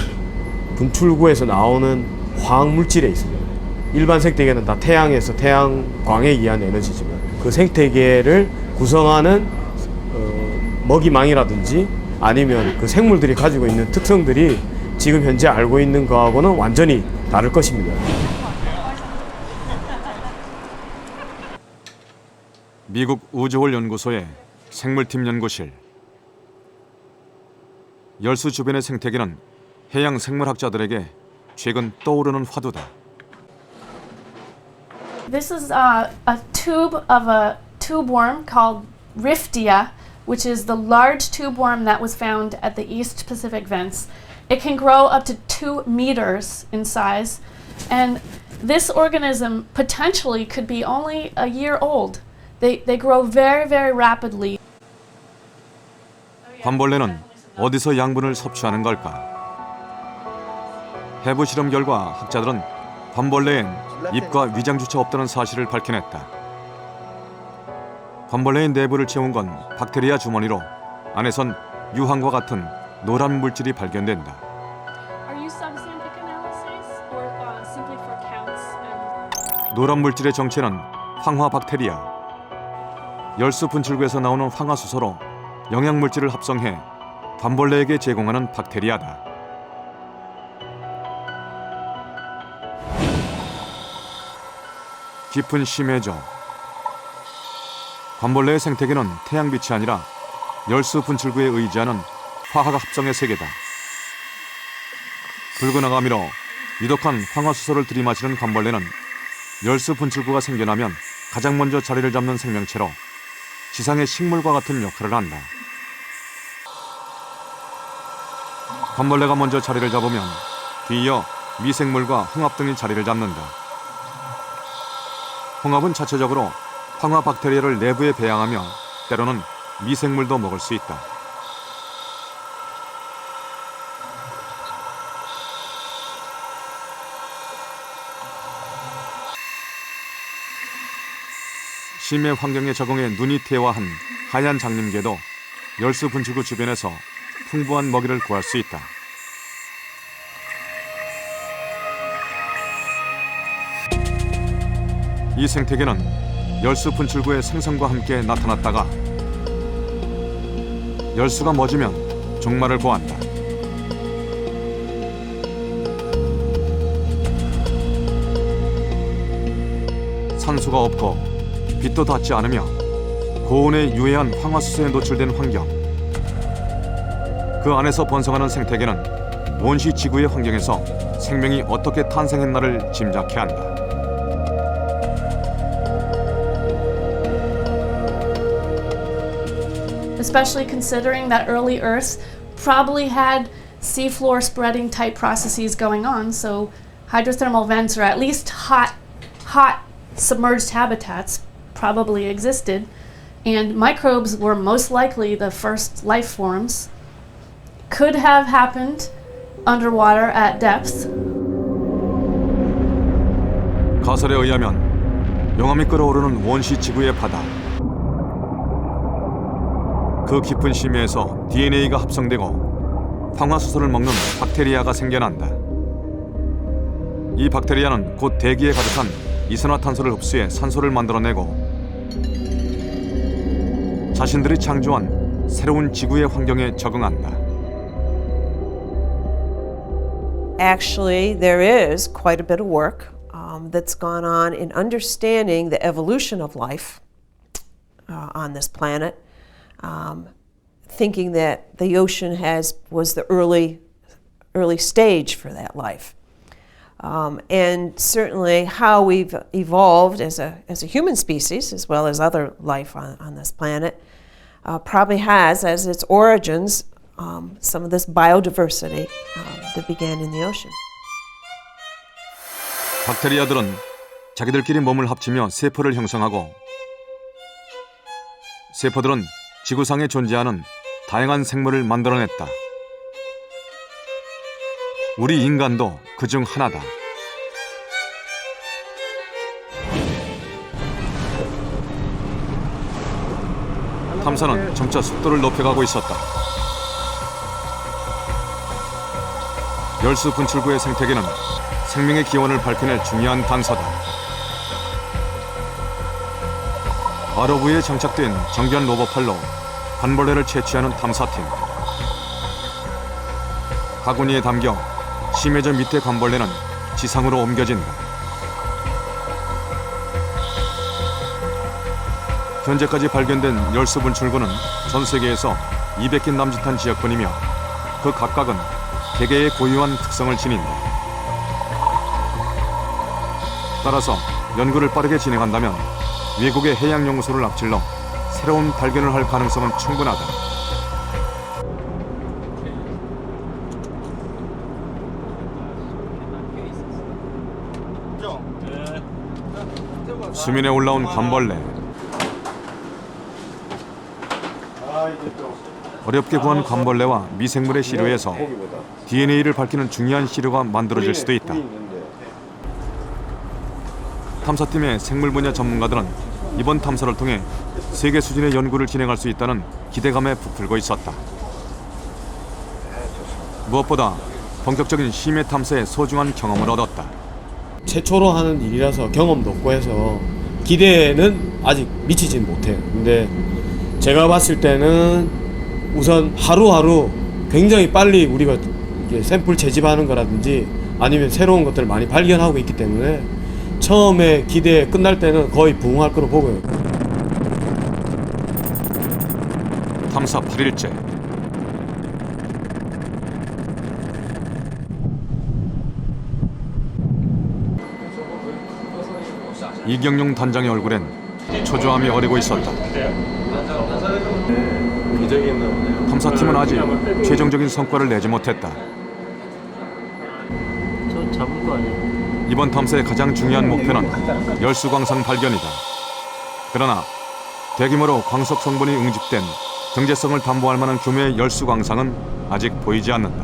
분출구에서 나오는 화학 물질에 있습니다. 일반 생태계는 다 태양에서 태양광에 의한 에너지지만 그 생태계를 구성하는 먹이망이라든지 아니면 그 생물들이 가지고 있는 특성들이 지금 현재 알고 있는 거하고는 완전히 다를 것입니다. 미국 우주홀 연구소의 생물팀 연구실. 열수 주변의 생태계는 해양 생물학자들에게 최근 떠오르는 화두다. This is a tube of a tube worm called Riftia, which is the large tube worm that was found at the East Pacific vents. It can grow up to 2 meters in size, and this organism potentially could be only a year old. They grow very, very rapidly. 관벌레는 어디서 양분을 섭취하는 걸까? 해부 실험 결과 학자들은 관벌레엔 잎과 위장주차 없다는 사실을 밝혀냈다. 관벌레의 내부를 채운 건 박테리아 주머니로 안에선 유황과 같은 노란 물질이 발견된다. 노란 물질의 정체는 황화박테리아. 열수 분출구에서 나오는 황화수소로 영양물질을 합성해 관벌레에게 제공하는 박테리아다. 깊은 심해저. 관벌레의 생태계는 태양빛이 아니라 열수 분출구에 의지하는 화학 합성의 세계다. 붉은 아가미로 유독한 황화수소를 들이마시는 관벌레는 열수 분출구가 생겨나면 가장 먼저 자리를 잡는 생명체로 지상의 식물과 같은 역할을 한다. 관벌레가 먼저 자리를 잡으면 뒤이어 미생물과 홍합 등이 자리를 잡는다. 홍합은 자체적으로 황화 박테리아를 내부에 배양하며 때로는 미생물도 먹을 수 있다. 심해 환경에 적응해 눈이 퇴화한 하얀 장림개도 열수 분출구 주변에서 풍부한 먹이를 구할 수 있다. 이 생태계는 열수 분출구의 생성과 함께 나타났다가 열수가 멎으면 종말을 고한다. 산소가 없고 빛도 닿지 않으며 고온에 유해한 황화수소에 노출된 환경. 그 안에서 번성하는 생태계는 원시 지구의 환경에서 생명이 어떻게 탄생했나를 짐작케 한다. especially considering that early Earth probably had seafloor spreading type processes going on. So hydrothermal vents, or at least hot submerged habitats, probably existed. And microbes were most likely the first life forms. Could have happened underwater at depth. 가설에 의하면 용암이 끓어오르는 원시 지구의 바다. 그 깊은 심해에서 DNA가 합성되고 황화수소를 먹는 박테리아가 생겨난다. 이 박테리아는 곧 대기에 가득한 이산화탄소를 흡수해 산소를 만들어내고 자신들이 창조한 새로운 지구의 환경에 적응한다. Actually, there is quite a bit of work that's gone on in understanding the evolution of life on this planet, thinking that the ocean was the early stage for that life. And certainly how we've evolved as a human species, as well as other life on this planet, probably has as its origins some of this biodiversity that began in the ocean. 박테리아들은 자기들끼리 몸을 합치며 세포를 형성하고 세포들은 지구상에 존재하는 다양한 생물을 만들어냈다. 우리 인간도 그중 하나다. 탐사는 점차 속도를 높여가고 있었다. 열수 분출구의 생태계는 생명의 기원을 밝혀낼 중요한 단서다. ROV에 장착된 정교한 로봇팔로 관벌레를 채취하는 탐사팀. 바구니에 담겨 심해저 밑의 관벌레는 지상으로 옮겨진다. 현재까지 발견된 열수 분출구는 전 세계에서 200개 남짓한 지역뿐이며 그 각각은 개개의 고유한 특성을 지닌다. 따라서 연구를 빠르게 진행한다면 외국의 해양연구소를 앞질러 새로운 발견을 할 가능성은 충분하다. 수면에 올라온 관벌레. 어렵게 구한 관벌레와 미생물의 시료에서 DNA를 밝히는 중요한 시료가 만들어질 수도 있다. 탐사팀의 생물 분야 전문가들은 이번 탐사를 통해 세계 수준의 연구를 진행할 수 있다는 기대감에 부풀고 있었다. 무엇보다 본격적인 심해 탐사의 소중한 경험을 얻었다. 최초로 하는 일이라서 경험도 없고 해서 기대는 아직 미치진 못해요. 근데 제가 봤을 때는 우선 하루하루 굉장히 빨리 우리가 샘플 채집하는 거라든지 아니면 새로운 것들을 많이 발견하고 있기 때문에 처음에 기대 끝날 때는 거의 부응할 거로 보고요. 탐사 8일째. 이경용 단장의 얼굴엔 초조함이 어리고 있었다. 탐사팀은 아직 최종적인 성과를 내지 못했다. 저 잡은 거 아니에요? 이번 탐사의 가장 중요한 목표는 열수광산 발견이다. 그러나 대규모로 광석 성분이 응집된 경제성을 담보할 만한 규모의 열수광산은 아직 보이지 않는다.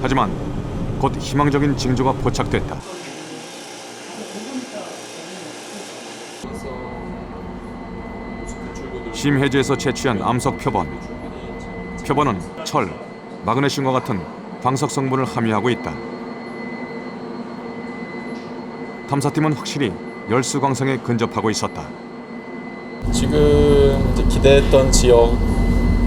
하지만 곧 희망적인 징조가 포착됐다. 심해지에서 채취한 암석 표본. 표본은 철, 마그네슘과 같은 광석 성분을 함유하고 있다. 탐사팀은 확실히 열수광성에 근접하고 있었다. 지금 이제 기대했던 지역,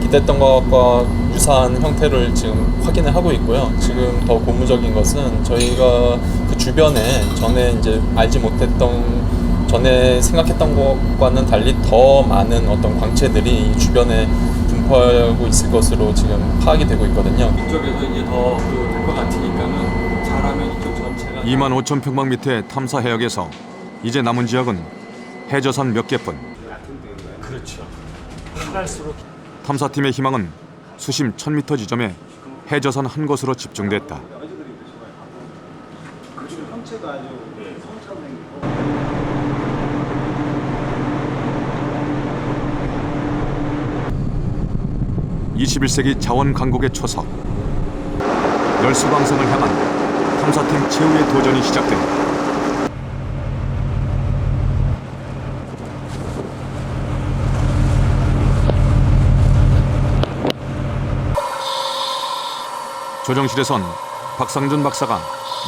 기대했던 것과 유사한 형태를 지금 확인을 하고 있고요. 지금 더 고무적인 것은 저희가 그 주변에 전에 이제 알지 못했던, 전에 생각했던 것과는 달리 더 많은 어떤 광채들이 이 주변에 분포하고 있을 것으로 지금 파악이 되고 있거든요. 이쪽에서 이제 더 될 것 같으니까는 잘 25,000평방미터의 탐사 해역에서 이제 남은 지역은 해저선 몇 개뿐. 그렇죠. 할수록 탐사팀의 희망은 수심 1000m 지점에 해저선 한 곳으로 집중됐다. 형체가 아주 성처럼 생기고. 21세기 자원 강국의 초석. 열수광선을 향한 탐사팀 최후의 도전이 시작된다. 조정실에선 박상준 박사가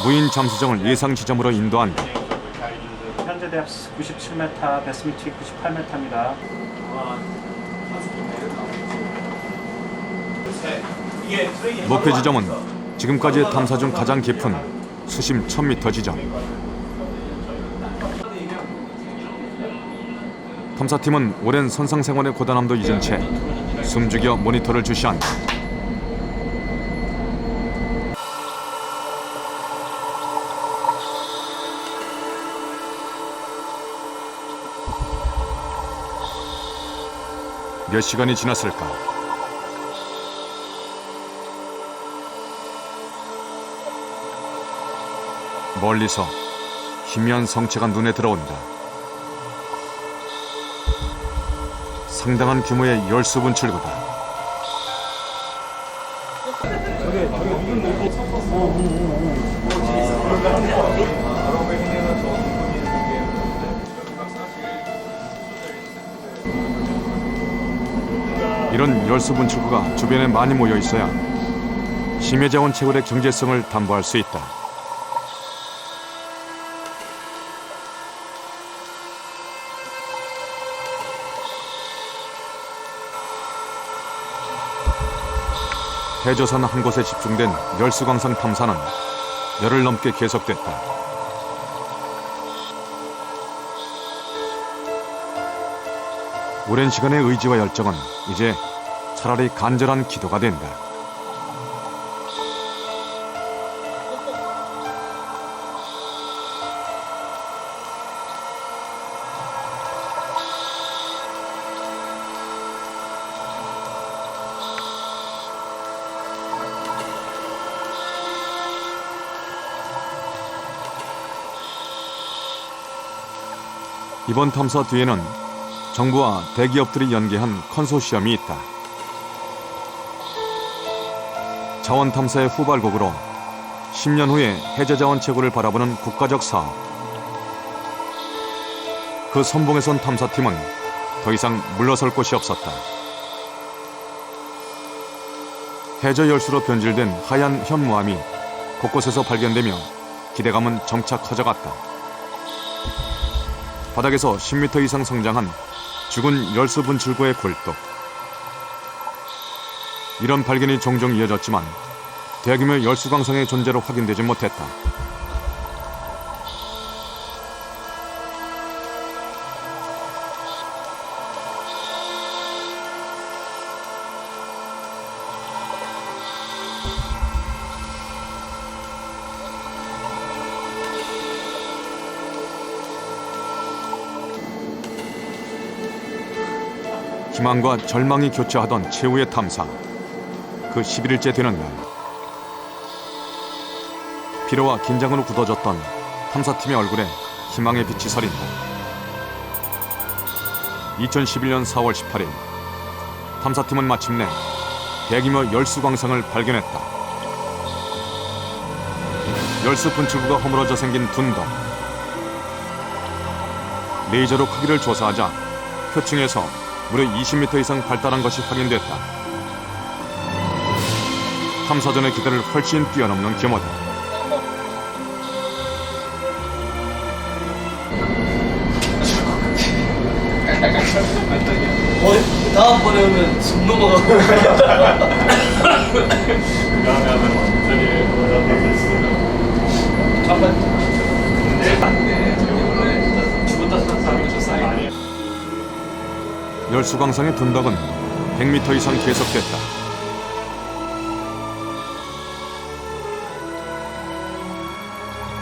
무인 잠수정을 예상 지점으로 인도한다. 현재 대합 97m, 베스미티 98m입니다. 목표 지점은 지금까지의 탐사 중 가장 깊은 수심 1000m 지점. 탐사팀은 오랜 선상 생활의 고단함도 잊은 채 숨죽여 모니터를 주시한다. 몇 시간이 지났을까? 멀리서 희미한 성체가 눈에 들어온다. 상당한 규모의 열수 분출구다. 이런 열수 분출구가 주변에 많이 모여 있어야 심해자원 채굴의 경제성을 담보할 수 있다. 해저선 한 곳에 집중된 열수광선 탐사는 열흘 넘게 계속됐다. 오랜 시간의 의지와 열정은 이제 차라리 간절한 기도가 된다. 이번 탐사 뒤에는 정부와 대기업들이 연계한 컨소시엄이 있다. 자원 탐사의 후발곡으로 10년 후에 해저자원 채굴을 바라보는 국가적 사업. 그 선봉에 선 탐사팀은 더 이상 물러설 곳이 없었다. 해저 열수로 변질된 하얀 현무암이 곳곳에서 발견되며 기대감은 점차 커져갔다. 바닥에서 10m 이상 성장한 죽은 열수 분출구의 굴뚝. 이런 발견이 종종 이어졌지만 대규모 열수광선의 존재로 확인되지 못했다. 희망과 절망이 교차하던 최후의 탐사. 그 11일째 되는 날. 피로와 긴장으로 굳어졌던 탐사팀의 얼굴에 희망의 빛이 서린다. 2011년 4월 18일 탐사팀은 마침내 대규모 열수광선을 발견했다. 열수 분출구가 허물어져 생긴 둔덕. 레이저로 크기를 조사하자 표층에서 무려 20m 이상 발달한 것이 확인됐다. 탐사전의 기대를 훨씬 뛰어넘는 규모다. 다음번에 오면 숨 넘어가고. 열수광선의 둔덕은 100m 이상 계속됐다.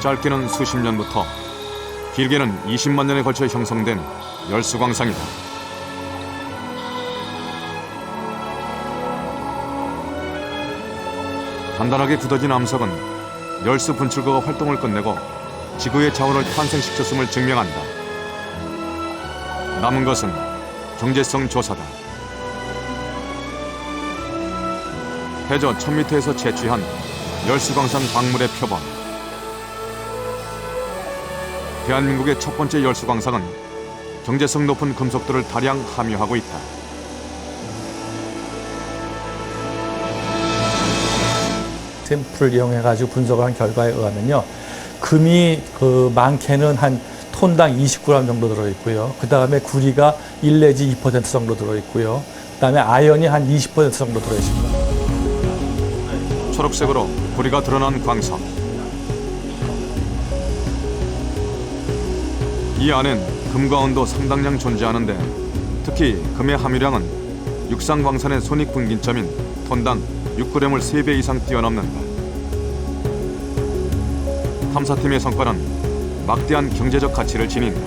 짧게는 수십 년부터, 길게는 20만 년에 걸쳐 형성된 열수광상이다. 단단하게 굳어진 암석은 열수 분출구가 활동을 끝내고 지구의 자원을 탄생시켰음을 증명한다. 남은 것은 경제성 조사다. 해저 1000m에서 채취한 열수광산 광물의 표본. 대한민국의 첫 번째 열수광상은 경제성 높은 금속들을 다량 함유하고 있다. 샘플을 이용해가지고 분석을 한 결과에 의하면요, 금이 많게는 한 톤당 20g 정도 들어있고요. 그 다음에 구리가 1 내지 2% 정도 들어있고요. 그 다음에 아연이 한 20% 정도 들어있습니다. 초록색으로 구리가 드러난 광석. 이 안엔 금과 은도 상당량 존재하는데, 특히 금의 함유량은 육상광산의 손익분기점인 톤당 6g을 3배 이상 뛰어넘는다. 탐사팀의 성과는 막대한 경제적 가치를 지닌다.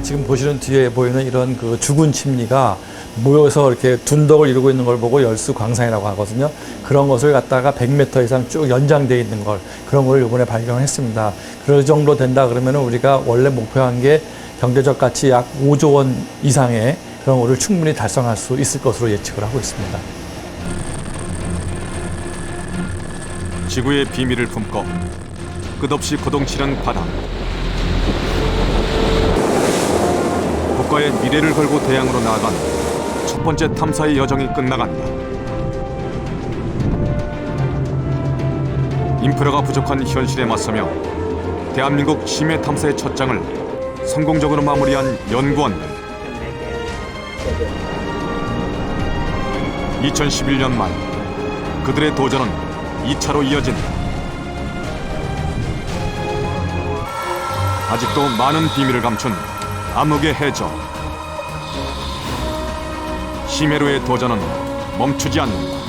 지금 보시는 뒤에 보이는 이런 그 죽은 침리가 모여서 이렇게 둔덕을 이루고 있는 걸 보고 열수광산이라고 하거든요. 그런 것을 갖다가 100m 이상 쭉 연장되어 있는 걸, 그런 걸 이번에 발견했습니다. 그 정도 된다 그러면 우리가 원래 목표한 게 경제적 가치 약 5조 원 이상의 그런 거를 충분히 달성할 수 있을 것으로 예측을 하고 있습니다. 지구의 비밀을 품고 끝없이 고동치는 바다. 국가의 미래를 걸고 대양으로 나아간 첫 번째 탐사의 여정이 끝나간다. 인프라가 부족한 현실에 맞서며 대한민국 심해 탐사의 첫 장을 성공적으로 마무리한 연구원들. 2011년 말 그들의 도전은 2차로 이어진다. 아직도 많은 비밀을 감춘 암흑의 해저. 심해로의 도전은 멈추지 않는다.